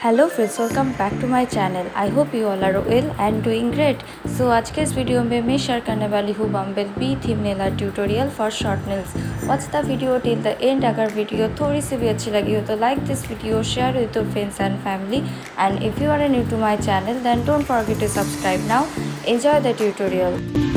Hello friends, welcome back to my channel. I hope you all are well and doing great. So आज के इस video में मैं share करने वाली हूँ bumble bee theme nail art tutorial for short nails. Watch the video till the end. अगर video थोड़ी सी भी अच्छी लगी हो तो like this video, share with your friends and family, and if you are new to my channel then don't forget to subscribe now. Enjoy the tutorial.